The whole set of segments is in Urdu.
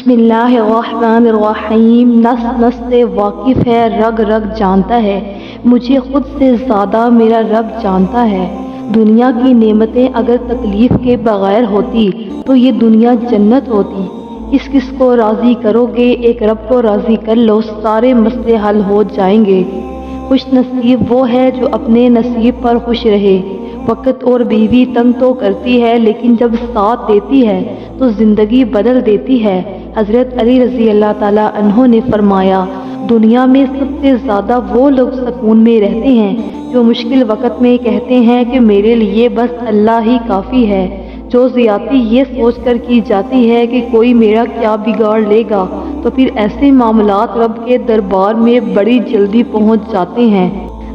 بسم اللہ الرحمن الرحیم۔ نس نس سے واقف ہے، رگ رگ جانتا ہے، مجھے خود سے زیادہ میرا رب جانتا ہے۔ دنیا کی نعمتیں اگر تکلیف کے بغیر ہوتی تو یہ دنیا جنت ہوتی۔ کس کس کو راضی کرو گے، ایک رب کو راضی کر لو، سارے مسئلے حل ہو جائیں گے۔ خوش نصیب وہ ہے جو اپنے نصیب پر خوش رہے۔ وقت اور بیوی تنگ تو کرتی ہے، لیکن جب ساتھ دیتی ہے تو زندگی بدل دیتی ہے۔ حضرت علی رضی اللہ تعالیٰ عنہ نے فرمایا، دنیا میں سب سے زیادہ وہ لوگ سکون میں رہتے ہیں جو مشکل وقت میں کہتے ہیں کہ میرے لیے بس اللہ ہی کافی ہے۔ جو زیادتی یہ سوچ کر کی جاتی ہے کہ کوئی میرا کیا بگاڑ لے گا، تو پھر ایسے معاملات رب کے دربار میں بڑی جلدی پہنچ جاتے ہیں۔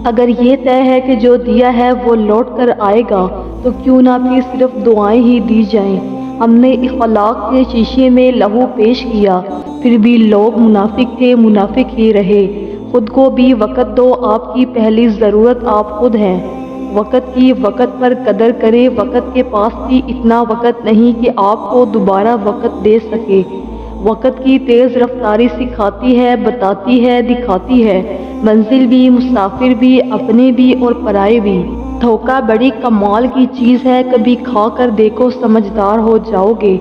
اگر یہ طے ہے کہ جو دیا ہے وہ لوٹ کر آئے گا، تو کیوں نہ پھر صرف دعائیں ہی دی جائیں۔ ہم نے اخلاق کے شیشے میں لہو پیش کیا، پھر بھی لوگ منافق تھے، منافق ہی رہے۔ خود کو بھی وقت دو، آپ کی پہلی ضرورت آپ خود ہیں۔ وقت کی وقت پر قدر کریں، وقت کے پاس بھی اتنا وقت نہیں کہ آپ کو دوبارہ وقت دے سکے۔ وقت کی تیز رفتاری سکھاتی ہے، بتاتی ہے، دکھاتی ہے، منزل بھی، مسافر بھی، اپنے بھی اور پرائے بھی۔ دھوکہ بڑی کمال کی چیز ہے، کبھی کھا کر دیکھو، سمجھدار ہو جاؤ گے۔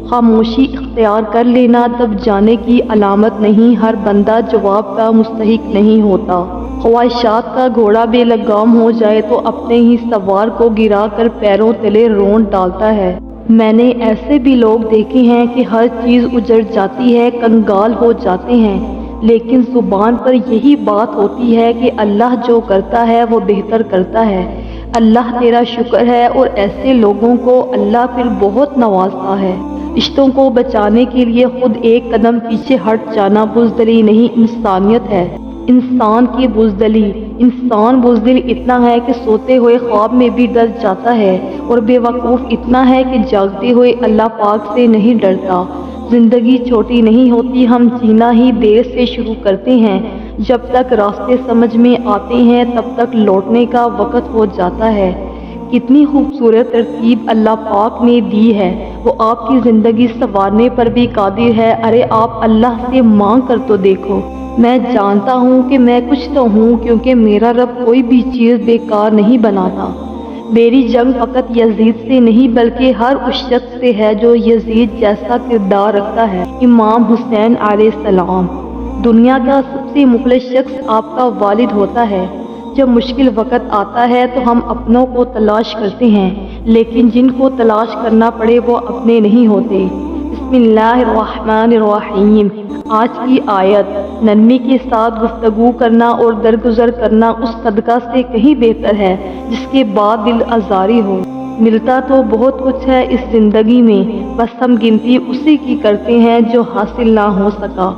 خاموشی اختیار کر لینا تب جانے کی علامت نہیں، ہر بندہ جواب کا مستحق نہیں ہوتا۔ خواہشات کا گھوڑا بے لگام ہو جائے تو اپنے ہی سوار کو گرا کر پیروں تلے رونٹ ڈالتا ہے۔ میں نے ایسے بھی لوگ دیکھے ہیں کہ ہر چیز اجڑ جاتی ہے، کنگال ہو جاتے ہیں، لیکن زبان پر یہی بات ہوتی ہے کہ اللہ جو کرتا ہے وہ بہتر کرتا ہے، اللہ تیرا شکر ہے، اور ایسے لوگوں کو اللہ پھر بہت نوازتا ہے۔ رشتوں کو بچانے کے لیے خود ایک قدم پیچھے ہٹ جانا بزدلی نہیں، انسانیت ہے۔ انسان کی بزدلی، انسان بزدل اتنا ہے کہ سوتے ہوئے خواب میں بھی ڈر جاتا ہے، اور بے وقوف اتنا ہے کہ جاگتے ہوئے اللہ پاک سے نہیں ڈرتا۔ زندگی چھوٹی نہیں ہوتی، ہم جینا ہی دیر سے شروع کرتے ہیں۔ جب تک راستے سمجھ میں آتے ہیں تب تک لوٹنے کا وقت ہو جاتا ہے۔ کتنی خوبصورت ترتیب اللہ پاک نے دی ہے، وہ آپ کی زندگی سنوارنے پر بھی قادر ہے۔ ارے آپ اللہ سے مانگ کر تو دیکھو۔ میں جانتا ہوں کہ میں کچھ تو ہوں، کیونکہ میرا رب کوئی بھی چیز بیکار نہیں بناتا۔ میری جنگ فقط یزید سے نہیں بلکہ ہر اس شخص سے ہے جو یزید جیسا کردار رکھتا ہے۔ امام حسین علیہ السلام۔ دنیا کا سب سے مخلص شخص آپ کا والد ہوتا ہے۔ جب مشکل وقت آتا ہے تو ہم اپنوں کو تلاش کرتے ہیں، لیکن جن کو تلاش کرنا پڑے وہ اپنے نہیں ہوتے۔ بسم اللہ الرحمن الرحیم۔ آج کی آیت، نرمی کے ساتھ گفتگو کرنا اور درگزر کرنا اس صدقہ سے کہیں بہتر ہے جس کے بعد دل آزاری ہو۔ ملتا تو بہت کچھ ہے اس زندگی میں، بس ہم گنتی اسی کی کرتے ہیں جو حاصل نہ ہو سکا۔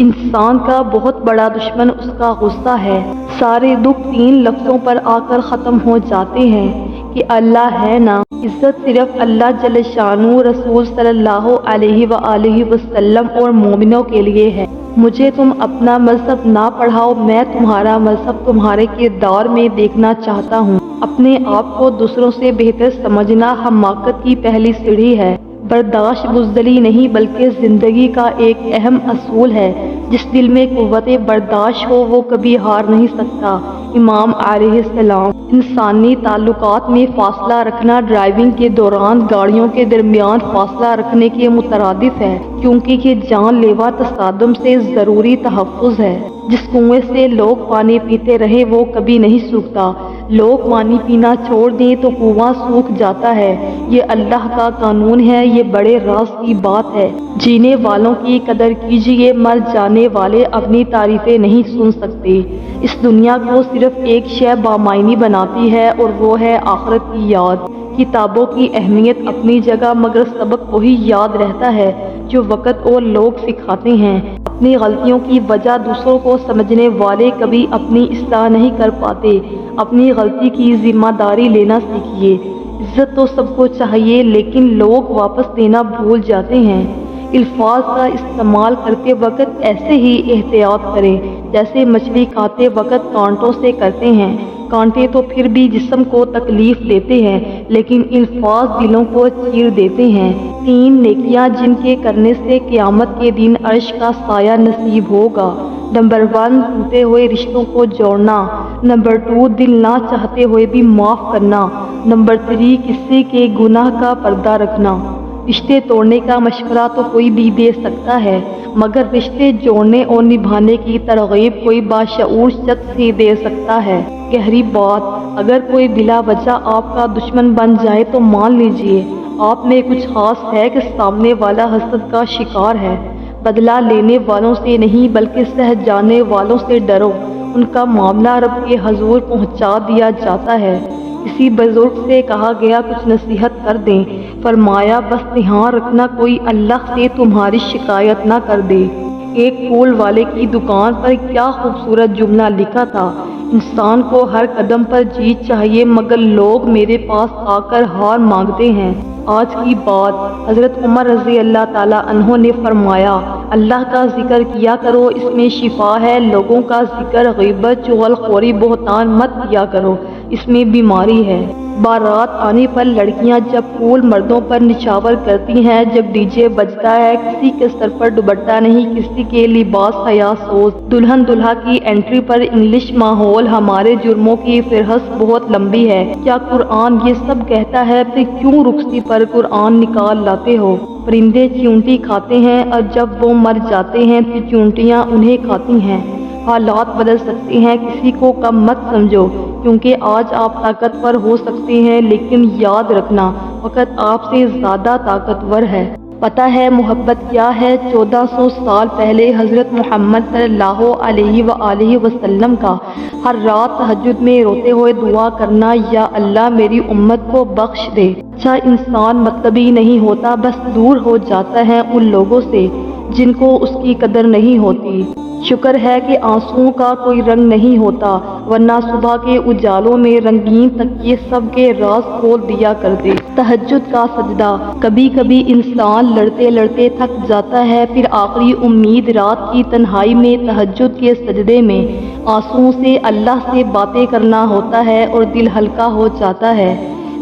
انسان کا بہت بڑا دشمن اس کا غصہ ہے۔ سارے دکھ 3 لفظوں پر آ کر ختم ہو جاتے ہیں کہ اللہ ہے نا۔ عزت صرف اللہ جل شانہ، رسول صلی اللہ علیہ وآلہ وسلم اور مومنوں کے لیے ہے۔ مجھے تم اپنا مذہب نہ پڑھاؤ، میں تمہارا مذہب تمہارے کردار میں دیکھنا چاہتا ہوں۔ اپنے آپ کو دوسروں سے بہتر سمجھنا حماقت کی پہلی سیڑھی ہے۔ برداشت بزدلی نہیں بلکہ زندگی کا ایک اہم اصول ہے۔ جس دل میں قوت برداشت ہو وہ کبھی ہار نہیں سکتا۔ امام علیہ السلام۔ انسانی تعلقات میں فاصلہ رکھنا ڈرائیونگ کے دوران گاڑیوں کے درمیان فاصلہ رکھنے کے مترادف ہے، کیونکہ یہ جان لیوا تصادم سے ضروری تحفظ ہے۔ جس کنویں سے لوگ پانی پیتے رہے وہ کبھی نہیں سوکھتا۔ لوگ پانی پینا چھوڑ دیں تو کنواں سوکھ جاتا ہے۔ یہ اللہ کا قانون ہے، یہ بڑے راز کی بات ہے۔ جینے والوں کی قدر کیجیے، مر جانے والے اپنی تعریفیں نہیں سن سکتے۔ اس دنیا کو صرف ایک شے بامعنی بناتی ہے اور وہ ہے آخرت کی یاد۔ کتابوں کی اہمیت اپنی جگہ، مگر سبق وہی یاد رہتا ہے جو وقت اور لوگ سکھاتے ہیں۔ اپنی غلطیوں کی وجہ دوسروں کو سمجھنے والے کبھی اپنی اصلاح نہیں کر پاتے۔ اپنی غلطی کی ذمہ داری لینا سیکھیے۔ عزت تو سب کو چاہیے، لیکن لوگ واپس دینا بھول جاتے ہیں۔ الفاظ کا استعمال کرتے وقت ایسے ہی احتیاط کریں جیسے مچھلی کھاتے وقت کانٹوں سے کرتے ہیں۔ کانٹے تو پھر بھی جسم کو تکلیف دیتے ہیں لیکن الفاظ دلوں کو چیر دیتے ہیں۔ 3 نیکیاں جن کے کرنے سے قیامت کے دن عرش کا سایہ نصیب ہوگا۔ نمبر 1 ٹوٹے ہوئے رشتوں کو جوڑنا۔ نمبر 2 دل نہ چاہتے ہوئے بھی معاف کرنا۔ نمبر 3 کسی کے گناہ کا پردہ رکھنا۔ رشتے توڑنے کا مشورہ تو کوئی بھی دے سکتا ہے مگر رشتے جوڑنے اور نبھانے کی ترغیب کوئی باشعور شخص ہی دے سکتا ہے۔ گہری بات، اگر کوئی بلا وجہ آپ کا دشمن بن جائے تو مان لیجئے آپ میں کچھ خاص ہے کہ سامنے والا حسد کا شکار ہے۔ بدلہ لینے والوں سے نہیں بلکہ سہ جانے والوں سے ڈرو، ان کا معاملہ رب کے حضور پہنچا دیا جاتا ہے۔ کسی بزرگ سے کہا گیا کچھ نصیحت کر دیں، فرمایا بس دھیان رکھنا کوئی اللہ سے تمہاری شکایت نہ کر دے۔ ایک پھول والے کی دکان پر کیا خوبصورت جملہ لکھا تھا، انسان کو ہر قدم پر جیت چاہیے مگر لوگ میرے پاس آ کر ہار مانگتے ہیں۔ آج کی بات، حضرت عمر رضی اللہ تعالیٰ عنہ نے فرمایا اللہ کا ذکر کیا کرو، اس میں شفا ہے۔ لوگوں کا ذکر، غیبت، چغل خوری، بہتان مت کیا کرو، اس میں بیماری ہے۔ بارات آنے پر لڑکیاں جب پھول مردوں پر نچھاور کرتی ہیں، جب ڈی جے بجتا ہے، کسی کے سر پر دوپٹہ نہیں، کسی کے لباس حیا سوز، دلہن دولہا کی انٹری پر انگلش ماحول، ہمارے جرموں کی فہرست بہت لمبی ہے۔ کیا قرآن یہ سب کہتا ہے؟ پھر کیوں رخصتی پر قرآن نکال لاتے ہو؟ پرندے چیونٹی کھاتے ہیں اور جب وہ مر جاتے ہیں تو چیونٹیاں انہیں کھاتی ہیں۔ حالات بدل سکتے ہیں، کسی کو کم مت سمجھو کیونکہ آج آپ طاقتور ہو سکتے ہیں لیکن یاد رکھنا وقت آپ سے زیادہ طاقتور ہے۔ پتہ ہے محبت کیا ہے؟ 1400 سال پہلے حضرت محمد صلی اللہ علیہ وآلہ وسلم کا ہر رات تہجد میں روتے ہوئے دعا کرنا، یا اللہ میری امت کو بخش دے۔ اچھا انسان مطلبی نہیں ہوتا، بس دور ہو جاتا ہے ان لوگوں سے جن کو اس کی قدر نہیں ہوتی۔ شکر ہے کہ آنسوؤں کا کوئی رنگ نہیں ہوتا ورنہ صبح کے اجالوں میں رنگین تکیے سب کے راز کھول دیا کرتے۔ تہجد کا سجدہ، کبھی کبھی انسان لڑتے لڑتے تھک جاتا ہے، پھر آخری امید رات کی تنہائی میں تہجد کے سجدے میں آنسوؤں سے اللہ سے باتیں کرنا ہوتا ہے اور دل ہلکا ہو جاتا ہے۔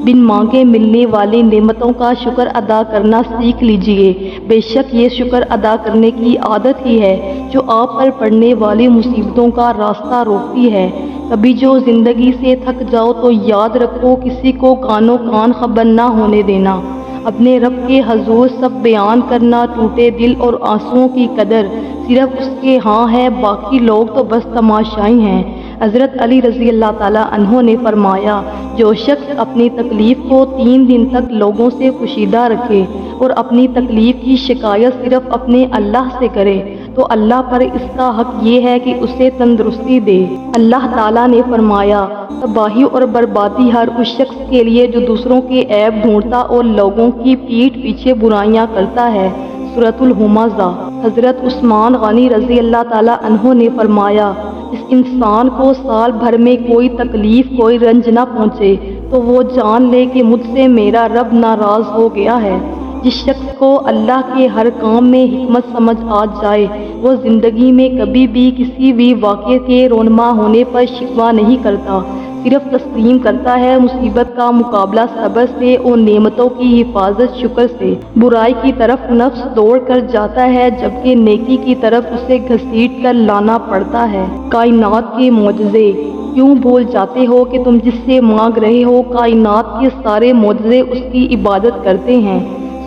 بن مانگے ملنے والی نعمتوں کا شکر ادا کرنا سیکھ لیجئے، بے شک یہ شکر ادا کرنے کی عادت ہی ہے جو آپ پر پڑنے والی مصیبتوں کا راستہ روکتی ہے۔ کبھی جو زندگی سے تھک جاؤ تو یاد رکھو کسی کو کانوں کان خبر نہ ہونے دینا، اپنے رب کے حضور سب بیان کرنا، ٹوٹے دل اور آنسوؤں کی قدر صرف اس کے ہاں ہے، باقی لوگ تو بس تماشائی ہیں۔ حضرت علی رضی اللہ تعالیٰ عنہ نے فرمایا جو شخص اپنی تکلیف کو 3 دن تک لوگوں سے پوشیدہ رکھے اور اپنی تکلیف کی شکایت صرف اپنے اللہ سے کرے تو اللہ پر اس کا حق یہ ہے کہ اسے تندرستی دے۔ اللہ تعالیٰ نے فرمایا تباہی اور بربادی ہر اس شخص کے لیے جو دوسروں کے عیب ڈھونڈتا اور لوگوں کی پیٹھ پیچھے برائیاں کرتا ہے۔ سورۃ الہمزہ۔ حضرت عثمان غنی رضی اللہ تعالیٰ عنہ نے فرمایا اس انسان کو سال بھر میں کوئی تکلیف کوئی رنج نہ پہنچے تو وہ جان لے کہ مجھ سے میرا رب ناراض ہو گیا ہے۔ جس شخص کو اللہ کے ہر کام میں حکمت سمجھ آ جائے وہ زندگی میں کبھی بھی کسی بھی واقعے کے رونما ہونے پر شکوہ نہیں کرتا، صرف تسلیم کرتا ہے۔ مصیبت کا مقابلہ صبر سے اور نعمتوں کی حفاظت شکر سے۔ برائی کی طرف نفس دوڑ کر جاتا ہے جبکہ نیکی کی طرف اسے گھسیٹ کر لانا پڑتا ہے۔ کائنات کے معجزے، کیوں بھول جاتے ہو کہ تم جس سے مانگ رہے ہو کائنات کے سارے معجزے اس کی عبادت کرتے ہیں۔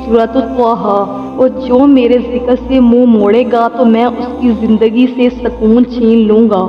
سورۃ طٰہٰ۔ اور جو میرے ذکر سے منہ موڑے گا تو میں اس کی زندگی سے سکون چھین لوں گا۔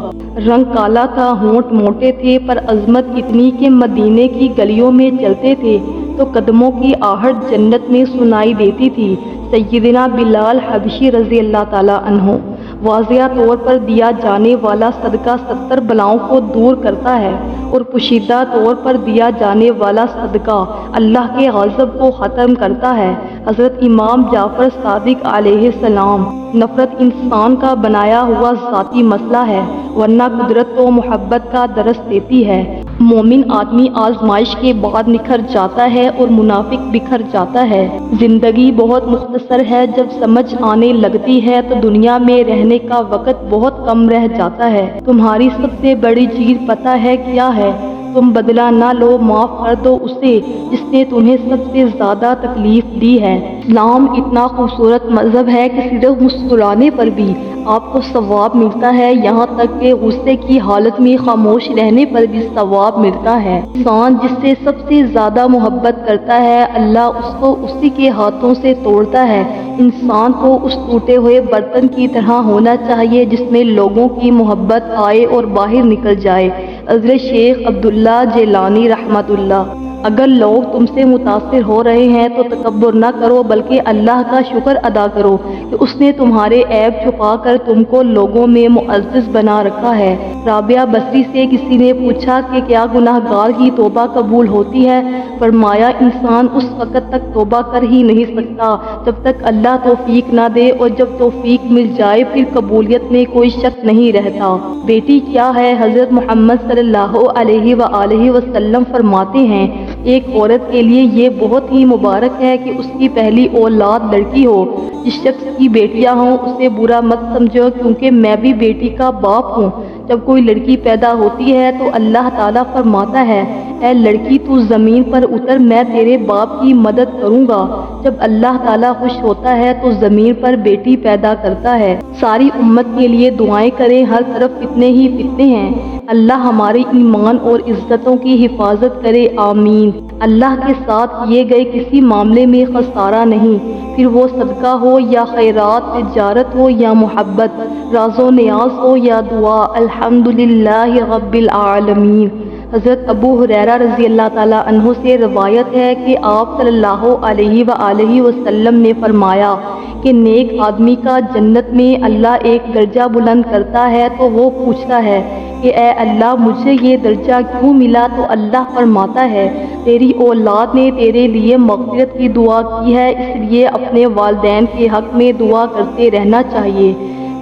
رنگ کالا تھا، ہونٹ موٹے تھے، پر عظمت اتنی کہ مدینے کی گلیوں میں چلتے تھے تو قدموں کی آہٹ جنت میں سنائی دیتی تھی۔ سیدنا بلال حبشی رضی اللہ تعالیٰ عنہ۔ واضح طور پر دیا جانے والا صدقہ 70 بلاؤں کو دور کرتا ہے اور پوشیدہ طور پر دیا جانے والا صدقہ اللہ کے غضب کو ختم کرتا ہے۔ حضرت امام جعفر صادق علیہ السلام۔ نفرت انسان کا بنایا ہوا ذاتی مسئلہ ہے ورنہ قدرت تو محبت کا درس دیتی ہے۔ مومن آدمی آزمائش کے بعد نکھر جاتا ہے اور منافق بکھر جاتا ہے۔ زندگی بہت مختصر ہے، جب سمجھ آنے لگتی ہے تو دنیا میں رہنے کا وقت بہت کم رہ جاتا ہے۔ تمہاری سب سے بڑی چیز پتہ ہے کیا ہے؟ تم بدلہ نہ لو، معاف کر دو اسے جس نے تمہیں سب سے زیادہ تکلیف دی ہے۔ اسلام اتنا خوبصورت مذہب ہے کہ صرف مسکرانے پر بھی آپ کو ثواب ملتا ہے، یہاں تک کہ غصے کی حالت میں خاموش رہنے پر بھی ثواب ملتا ہے۔ انسان جس سے سب سے زیادہ محبت کرتا ہے، اللہ اس کو اسی کے ہاتھوں سے توڑتا ہے۔ انسان کو اس ٹوٹے ہوئے برتن کی طرح ہونا چاہیے جس میں لوگوں کی محبت آئے اور باہر نکل جائے۔ حضرت شیخ عبداللہ جیلانی رحمۃ اللہ۔ اگر لوگ تم سے متاثر ہو رہے ہیں تو تکبر نہ کرو، بلکہ اللہ کا شکر ادا کرو کہ اس نے تمہارے عیب چھپا کر تم کو لوگوں میں معزز بنا رکھا ہے۔ رابعہ بصری سے کسی نے پوچھا کہ کیا گناہ گار کی توبہ قبول ہوتی ہے؟ فرمایا انسان اس وقت تک توبہ کر ہی نہیں سکتا جب تک اللہ توفیق نہ دے، اور جب توفیق مل جائے پھر قبولیت میں کوئی شک نہیں رہتا۔ بیٹی کیا ہے؟ حضرت محمد صلی اللہ علیہ وآلہ وسلم فرماتے ہیں ایک عورت کے لیے یہ بہت ہی مبارک ہے کہ اس کی پہلی اولاد لڑکی ہو۔ جس شخص کی بیٹیاں ہوں اسے برا مت سمجھو، کیونکہ میں بھی بیٹی کا باپ ہوں۔ جب کوئی لڑکی پیدا ہوتی ہے تو اللہ تعالیٰ فرماتا ہے اے لڑکی تو زمین پر اتر، میں تیرے باپ کی مدد کروں گا۔ جب اللہ تعالیٰ خوش ہوتا ہے تو زمین پر بیٹی پیدا کرتا ہے۔ ساری امت کے لیے دعائیں کریں، ہر طرف فتنے ہی فتنے ہیں۔ اللہ ہمارے ایمان اور عزتوں کی حفاظت کرے، آمین۔ اللہ کے ساتھ کیے گئے کسی معاملے میں خسارہ نہیں، پھر وہ صدقہ ہو یا خیرات، تجارت ہو یا محبت، راز و نیاز ہو یا دعا، الحمدللہ رب العالمین۔ حضرت ابو ہریرہ رضی اللہ تعالیٰ عنہ سے روایت ہے کہ آپ صلی اللہ علیہ وآلہ وسلم نے فرمایا کہ نیک آدمی کا جنت میں اللہ ایک درجہ بلند کرتا ہے تو وہ پوچھتا ہے کہ اے اللہ مجھے یہ درجہ کیوں ملا؟ تو اللہ فرماتا ہے تیری اولاد نے تیرے لیے مغفرت کی دعا کی ہے، اس لیے اپنے والدین کے حق میں دعا کرتے رہنا چاہیے۔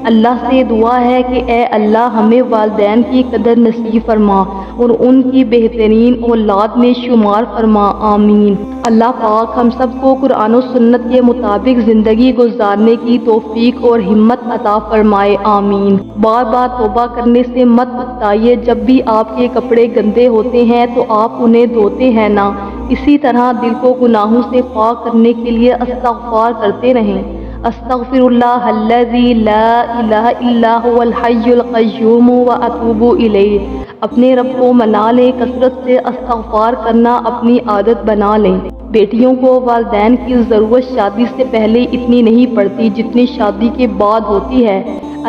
اللہ سے دعا ہے کہ اے اللہ ہمیں والدین کی قدر نصیب فرما اور ان کی بہترین اولاد میں شمار فرما، آمین۔ اللہ پاک ہم سب کو قرآن و سنت کے مطابق زندگی گزارنے کی توفیق اور ہمت عطا فرمائے، آمین۔ بار بار توبہ کرنے سے مت اکتائیے، جب بھی آپ کے کپڑے گندے ہوتے ہیں تو آپ انہیں دھوتے ہیں نا، اسی طرح دل کو گناہوں سے پاک کرنے کے لیے استغفار کرتے رہیں۔ استغفر اللہ الذی لا الہ الا هو الحی القیوم واتوب الیہ۔ اپنے رب کو منا لیں، کثرت سے استغفار کرنا اپنی عادت بنا لیں۔ بیٹیوں کو والدین کی ضرورت شادی سے پہلے اتنی نہیں پڑتی جتنی شادی کے بعد ہوتی ہے۔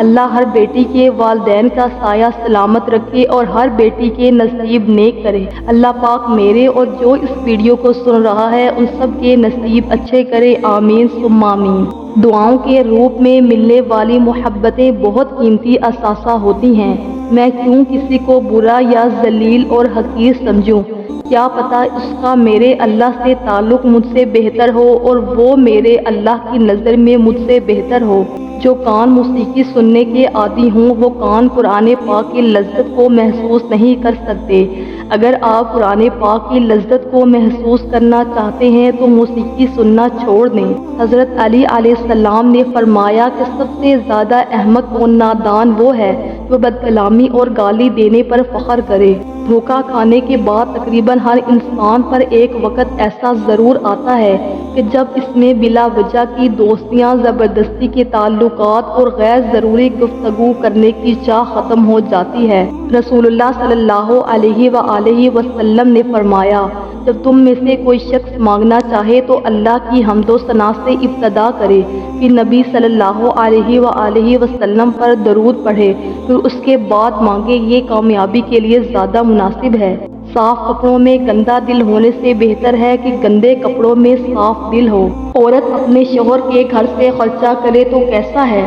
اللہ ہر بیٹی کے والدین کا سایہ سلامت رکھے اور ہر بیٹی کے نصیب نیک کرے۔ اللہ پاک میرے اور جو اس ویڈیو کو سن رہا ہے ان سب کے نصیب اچھے کرے، آمین ثم آمین۔ دعاؤں کے روپ میں ملنے والی محبتیں بہت قیمتی اثاثہ ہوتی ہیں۔ میں کیوں کسی کو برا یا ذلیل اور حقیر سمجھوں؟ کیا پتہ اس کا میرے اللہ سے تعلق مجھ سے بہتر ہو اور وہ میرے اللہ کی نظر میں مجھ سے بہتر ہو۔ جو کان موسیقی سننے کے عادی ہوں وہ کان قرآن پاک کی لذت کو محسوس نہیں کر سکتے۔ اگر آپ قرآن پاک کی لذت کو محسوس کرنا چاہتے ہیں تو موسیقی سننا چھوڑ دیں۔ حضرت علی علیہ السلام نے فرمایا کہ سب سے زیادہ احمق و نادان وہ ہے جو بد کلامی اور گالی دینے پر فخر کرے۔ دھوکہ کھانے کے بعد تقریباً ہر انسان پر ایک وقت ایسا ضرور آتا ہے کہ جب اس میں بلا وجہ کی دوستیاں، زبردستی کے تعلقات اور غیر ضروری گفتگو کرنے کی چاہ ختم ہو جاتی ہے۔ رسول اللہ صلی اللہ علیہ وآلہ وسلم نے فرمایا جب تم میں سے کوئی شخص مانگنا چاہے تو اللہ کی حمد و ثنا سے ابتدا کرے، پھر نبی صلی اللہ علیہ وآلہ وسلم پر درود پڑھے، پھر اس کے بعد مانگے، یہ کامیابی کے لیے زیادہ مناسب ہے۔ صاف کپڑوں میں گندا دل ہونے سے بہتر ہے کہ گندے کپڑوں میں صاف دل ہو۔ عورت اپنے شوہر کے گھر سے خرچہ کرے تو کیسا ہے؟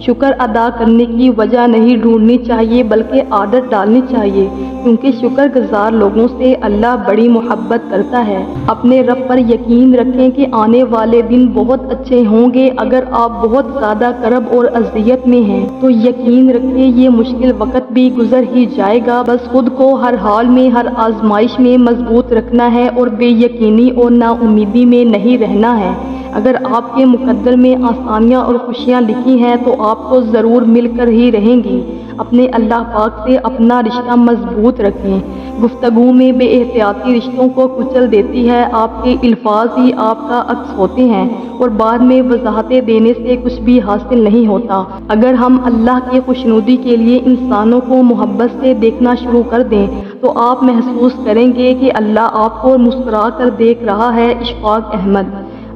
شکر ادا کرنے کی وجہ نہیں ڈھونڈنی چاہیے بلکہ عادت ڈالنی چاہیے، کیونکہ شکر گزار لوگوں سے اللہ بڑی محبت کرتا ہے۔ اپنے رب پر یقین رکھیں کہ آنے والے دن بہت اچھے ہوں گے۔ اگر آپ بہت زیادہ کرب اور اذیت میں ہیں تو یقین رکھیں یہ مشکل وقت بھی گزر ہی جائے گا۔ بس خود کو ہر حال میں، ہر آزمائش میں مضبوط رکھنا ہے اور بے یقینی اور نا امیدی میں نہیں رہنا ہے۔ اگر آپ کے مقدر میں آسانیاں اور خوشیاں لکھی ہیں تو آپ کو ضرور مل کر ہی رہیں گی۔ اپنے اللہ پاک سے اپنا رشتہ مضبوط رکھیں۔ گفتگو میں بے احتیاطی رشتوں کو کچل دیتی ہے۔ آپ کے الفاظ ہی آپ کا عکس ہوتے ہیں اور بعد میں وضاحتیں دینے سے کچھ بھی حاصل نہیں ہوتا۔ اگر ہم اللہ کی خوشنودی کے لیے انسانوں کو محبت سے دیکھنا شروع کر دیں تو آپ محسوس کریں گے کہ اللہ آپ کو مسکرا کر دیکھ رہا ہے۔ اشفاق احمد۔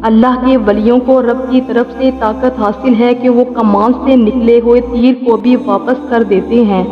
اللہ کے ولیوں کو رب کی طرف سے طاقت حاصل ہے کہ وہ کمان سے نکلے ہوئے تیر کو بھی واپس کر دیتے ہیں۔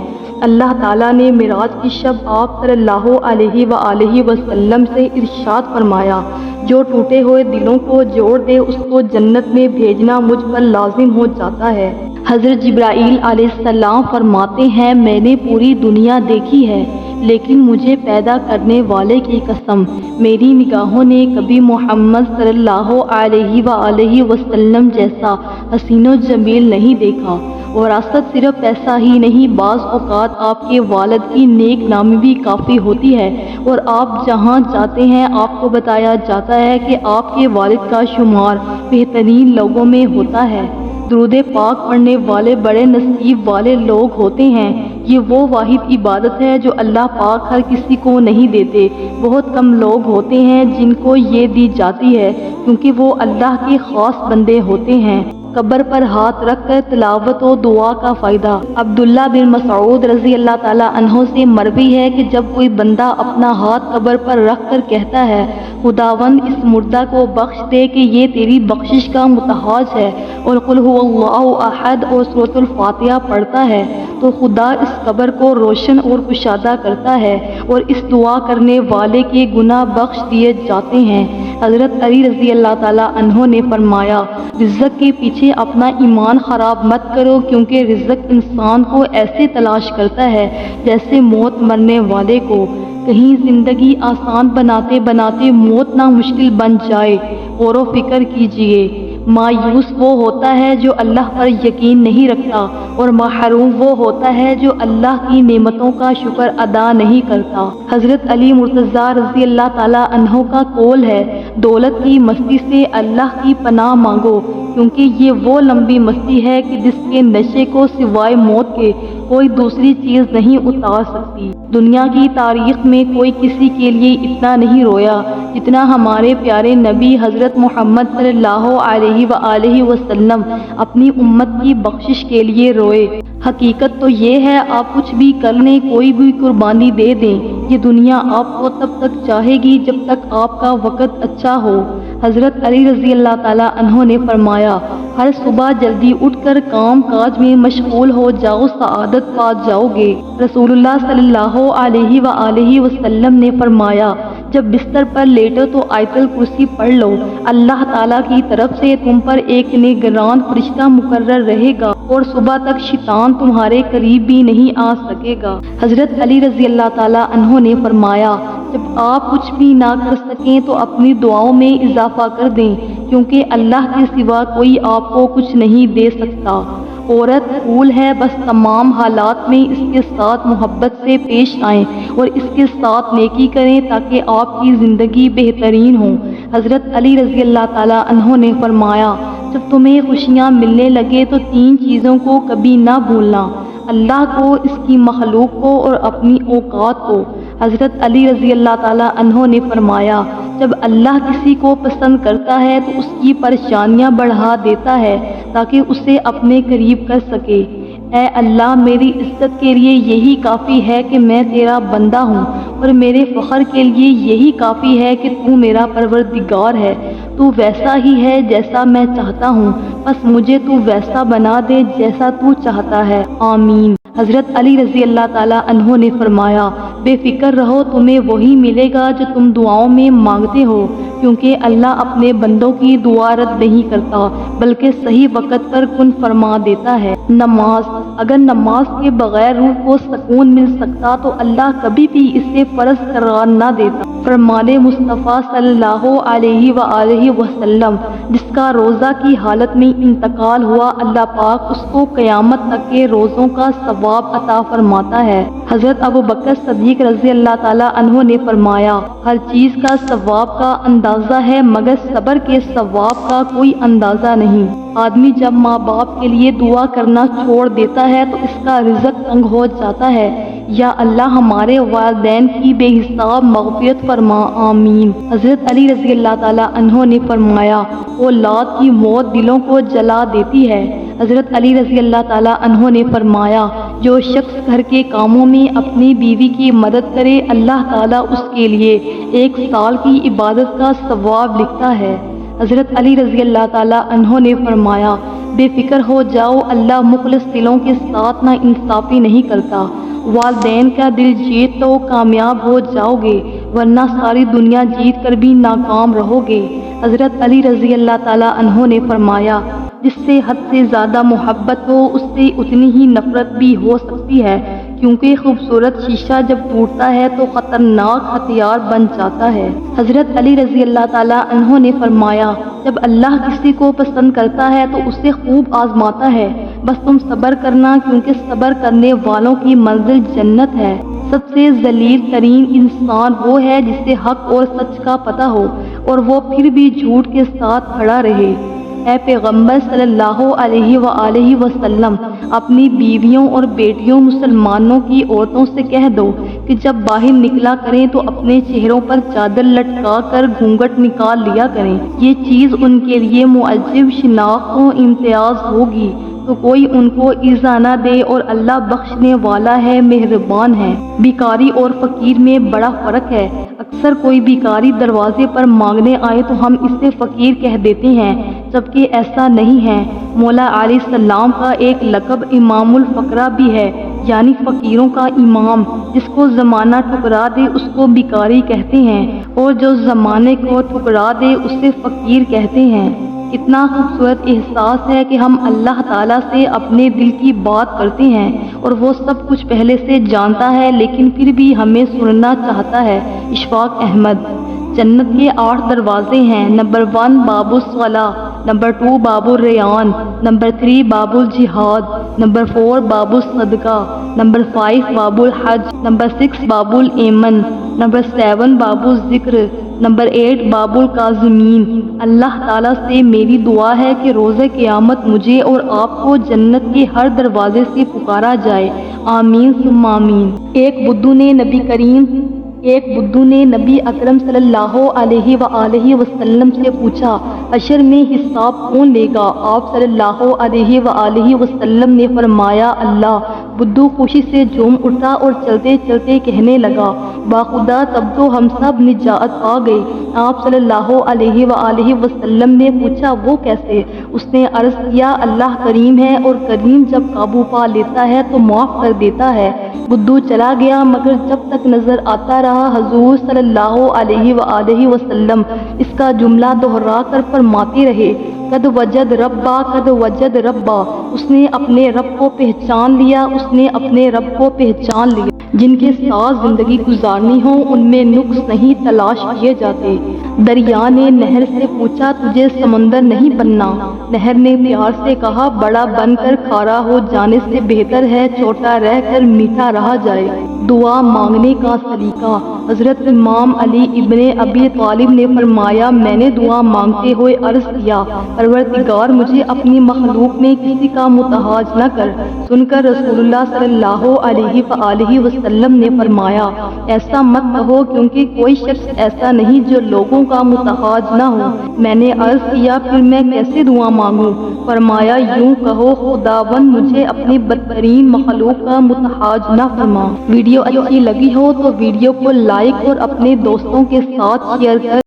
اللہ تعالیٰ نے معراج کی شب آپ صلی اللہ علیہ وآلہ وسلم سے ارشاد فرمایا، جو ٹوٹے ہوئے دلوں کو جوڑ دے اس کو جنت میں بھیجنا مجھ پر لازم ہو جاتا ہے۔ حضرت جبرائیل علیہ السلام فرماتے ہیں، میں نے پوری دنیا دیکھی ہے لیکن مجھے پیدا کرنے والے کی قسم، میری نگاہوں نے کبھی محمد صلی اللہ علیہ وآلہ وسلم جیسا حسین و جمیل نہیں دیکھا۔ وراثت صرف پیسہ ہی نہیں، بعض اوقات آپ کے والد کی نیک نامی بھی کافی ہوتی ہے، اور آپ جہاں جاتے ہیں آپ کو بتایا جاتا ہے کہ آپ کے والد کا شمار بہترین لوگوں میں ہوتا ہے۔ درود پاک پڑھنے والے بڑے نصیب والے لوگ ہوتے ہیں۔ یہ وہ واحد عبادت ہے جو اللہ پاک ہر کسی کو نہیں دیتے۔ بہت کم لوگ ہوتے ہیں جن کو یہ دی جاتی ہے کیونکہ وہ اللہ کے خاص بندے ہوتے ہیں۔ قبر پر ہاتھ رکھ کر تلاوت و دعا کا فائدہ۔ عبداللہ بن مسعود رضی اللہ تعالیٰ عنہ سے مروی ہے کہ جب کوئی بندہ اپنا ہاتھ قبر پر رکھ کر کہتا ہے، خداوند اس مردہ کو بخش دے کہ یہ تیری بخشش کا محتاج ہے، اور قل هو اللہ احد اور سورۃ الفاتحہ پڑھتا ہے، تو خدا اس قبر کو روشن اور کشادہ کرتا ہے اور اس دعا کرنے والے کے گناہ بخش دیے جاتے ہیں۔ حضرت علی رضی اللہ تعالیٰ عنہ نے فرمایا، رزق کے پیچھے اپنا ایمان خراب مت کرو، کیونکہ رزق انسان کو ایسے تلاش کرتا ہے جیسے موت مرنے والے کو۔ کہیں زندگی آسان بناتے بناتے موت نہ مشکل بن جائے۔ غور و فکر کیجئے، مایوس وہ ہوتا ہے جو اللہ پر یقین نہیں رکھتا، اور محروم وہ ہوتا ہے جو اللہ کی نعمتوں کا شکر ادا نہیں کرتا۔ حضرت علی مرتضیٰ رضی اللہ تعالیٰ عنہ کا قول ہے، دولت کی مستی سے اللہ کی پناہ مانگو، کیونکہ یہ وہ لمبی مستی ہے کہ جس کے نشے کو سوائے موت کے کوئی دوسری چیز نہیں اتار سکتی۔ دنیا کی تاریخ میں کوئی کسی کے لیے اتنا نہیں رویا جتنا ہمارے پیارے نبی حضرت محمد صلی اللہ علیہ وآلہ وسلم اپنی امت کی بخشش کے لیے روئے۔ حقیقت تو یہ ہے، آپ کچھ بھی کر لیں، کوئی بھی قربانی دے دیں، یہ دنیا آپ کو تب تک چاہے گی جب تک آپ کا وقت اچھا ہو۔ حضرت علی رضی اللہ تعالیٰ عنہ نے فرمایا، ہر صبح جلدی اٹھ کر کام کاج میں مشغول ہو جاؤ، سعادت پا جاؤ گے۔ رسول اللہ صلی اللہ علیہ وآلہ وسلم نے فرمایا، جب بستر پر لیٹو تو آیت الکرسی پڑھ لو، اللہ تعالیٰ کی طرف سے تم پر ایک نگران فرشتہ مقرر رہے گا اور صبح تک شیطان تمہارے قریب بھی نہیں آ سکے گا۔ حضرت علی رضی اللہ تعالیٰ عنہ نے فرمایا، جب آپ کچھ بھی نہ کر سکیں تو اپنی دعاؤں میں اضافہ کر دیں، کیونکہ اللہ کے سوا کوئی آپ کو کچھ نہیں دے سکتا۔ عورت پھول ہے، بس تمام حالات میں اس کے ساتھ محبت سے پیش آئیں اور اس کے ساتھ نیکی کریں تاکہ آپ کی زندگی بہترین ہو۔ حضرت علی رضی اللہ تعالیٰ عنہ نے فرمایا، جب تمہیں خوشیاں ملنے لگے تو 3 چیزوں کو کبھی نہ بھولنا، اللہ کو، اس کی مخلوق کو اور اپنی اوقات کو۔ حضرت علی رضی اللہ تعالیٰ عنہ نے فرمایا، جب اللہ کسی کو پسند کرتا ہے تو اس کی پریشانیاں بڑھا دیتا ہے تاکہ اسے اپنے قریب کر سکے۔ اے اللہ، میری عزت کے لیے یہی کافی ہے کہ میں تیرا بندہ ہوں، اور میرے فخر کے لیے یہی کافی ہے کہ تو میرا پروردگار ہے۔ تو ویسا ہی ہے جیسا میں چاہتا ہوں، بس مجھے تو ویسا بنا دے جیسا تو چاہتا ہے۔ آمین۔ حضرت علی رضی اللہ تعالیٰ عنہ نے فرمایا بے فکر رہو، تمہیں وہی ملے گا جو تم دعاؤں میں مانگتے ہو، کیونکہ اللہ اپنے بندوں کی دعا رد نہیں کرتا بلکہ صحیح وقت پر کن فرما دیتا ہے۔ نماز، اگر نماز کے بغیر روح کو سکون مل سکتا تو اللہ کبھی بھی اسے فرض قرار نہ دیتا۔ فرمان مصطفیٰ صلی اللہ علیہ وآلہ وسلم، جس کا روزہ کی حالت میں انتقال ہوا، اللہ پاک اس کو قیامت تک کے روزوں کا ثواب عطا فرماتا ہے۔ حضرت ابوبکر صدیق رضی اللہ تعالیٰ عنہ نے فرمایا ہر چیز کا ثواب کا اندازہ ہے مگر صبر کے ثواب کا کوئی اندازہ نہیں۔ آدمی جب ماں باپ کے لیے دعا کرنا چھوڑ دیتا ہے تو اس کا رزق تنگ ہو جاتا ہے۔ یا اللہ ہمارے والدین کی بے حساب مغفرت فرما، آمین۔ حضرت علی رضی اللہ تعالیٰ عنہ نے فرمایا اولاد کی موت دلوں کو جلا دیتی ہے۔ حضرت علی رضی اللہ تعالیٰ عنہ نے فرمایا جو شخص گھر کے کاموں میں اپنی بیوی کی مدد کرے، اللہ تعالیٰ اس کے لیے 1 سال کی عبادت کا ثواب لکھتا ہے۔ حضرت علی رضی اللہ تعالیٰ عنہ نے فرمایا بے فکر ہو جاؤ، اللہ مخلص دلوں کے ساتھ نا انصافی نہیں کرتا۔ والدین کا دل جیت تو کامیاب ہو جاؤ گے، ورنہ ساری دنیا جیت کر بھی ناکام رہو گے۔ حضرت علی رضی اللہ تعالیٰ عنہ نے فرمایا جس سے حد سے زیادہ محبت ہو اس سے اتنی ہی نفرت بھی ہو سکتی ہے، کیونکہ خوبصورت شیشہ جب ٹوٹتا ہے تو خطرناک ہتھیار بن جاتا ہے۔ حضرت علی رضی اللہ تعالیٰ عنہ نے فرمایا جب اللہ کسی کو پسند کرتا ہے تو اسے خوب آزماتا ہے، بس تم صبر کرنا، کیونکہ صبر کرنے والوں کی منزل جنت ہے۔ سب سے ذلیل ترین انسان وہ ہے جسے حق اور سچ کا پتہ ہو اور وہ پھر بھی جھوٹ کے ساتھ کھڑا رہے۔ اے پیغمبر صلی اللہ علیہ وآلہ وسلم، اپنی بیویوں اور بیٹیوں مسلمانوں کی عورتوں سے کہہ دو کہ جب باہر نکلا کریں تو اپنے چہروں پر چادر لٹکا کر گھونگھٹ نکال لیا کریں۔ یہ چیز ان کے لیے معجب، شناخت و امتیاز ہوگی تو کوئی ان کو ایذا نہ دے، اور اللہ بخشنے والا ہے، مہربان ہے۔ بیکاری اور فقیر میں بڑا فرق ہے۔ اکثر کوئی بیکاری دروازے پر مانگنے آئے تو ہم اسے فقیر کہہ دیتے ہیں، جبکہ ایسا نہیں ہے۔ مولا علیہ السلام کا ایک لقب امام الفقراء بھی ہے، یعنی فقیروں کا امام۔ جس کو زمانہ ٹھکرا دے اس کو بیکاری کہتے ہیں، اور جو زمانے کو ٹھکرا دے اسے فقیر کہتے ہیں۔ کتنا خوبصورت احساس ہے کہ ہم اللہ تعالیٰ سے اپنے دل کی بات کرتے ہیں اور وہ سب کچھ پہلے سے جانتا ہے، لیکن پھر بھی ہمیں سننا چاہتا ہے۔ اشفاق احمد۔ جنت کے 8 دروازے ہیں۔ نمبر 1 باب الصلاۃ، نمبر 2 باب الریان، نمبر 3 باب الجہاد، نمبر 4 باب الصدقہ، نمبر 5 باب الحج، نمبر 6 باب الایمن، نمبر 7 باب الذکر، نمبر 8 باب الکاظمین۔ اللہ تعالیٰ سے میری دعا ہے کہ روز قیامت مجھے اور آپ کو جنت کے ہر دروازے سے پکارا جائے، آمین ثم آمین۔ ایک بدھو نے نبی اکرم صلی اللہ علیہ وآلہ وسلم سے پوچھا حشر میں حساب کون لے گا؟ آپ صلی اللہ علیہ وآلہ وسلم نے فرمایا اللہ۔ بدھو خوشی سے جھوم اٹھا اور چلتے چلتے کہنے لگا باخدا تب تو ہم سب نجات پا گئے۔ آپ صلی اللہ علیہ وآلہ وسلم نے پوچھا وہ کیسے؟ اس نے عرض کیا اللہ کریم ہے اور کریم جب قابو پا لیتا ہے تو معاف کر دیتا ہے۔ بدھو چلا گیا، مگر جب تک نظر آتا رہا حضور صلی اللہ علیہ وآلہ وسلم اس کا جملہ دہرا کر فرماتے رہے قد وجد ربا، قد وجد ربا۔ اس نے اپنے رب کو پہچان لیا، اس نے اپنے رب کو پہچان لیا۔ جن کے ساتھ زندگی گزارنی ہو ان میں نقص نہیں تلاش کیے جاتے۔ دریا نے نہر سے پوچھا تجھے سمندر نہیں بننا؟ نہر نے پیار سے کہا بڑا بن کر کھارا ہو جانے سے بہتر ہے چھوٹا رہ کر میٹھا رہا جائے۔ دعا مانگنے کا سلیقہ۔ حضرت امام علی ابن ابی طالب نے فرمایا میں نے دعا مانگتے ہوئے عرض کیا پروردگار مجھے اپنی مخلوق میں کسی کا محتاج نہ کر۔ سن کر رسول اللہ صلی اللہ علیہ وآلہ وسلم نے فرمایا ایسا مت کہو، کیونکہ کوئی شخص ایسا نہیں جو لوگوں کا محتاج نہ ہو۔ میں نے عرض کیا پھر میں کیسے دعا مانگوں؟ فرمایا یوں کہو خداوند مجھے اپنی بدترین مخلوق کا محتاج نہ فرما۔ ویڈیو اچھی لگی ہو تو ویڈیو کو لائک اور اپنے دوستوں کے ساتھ شیئر کر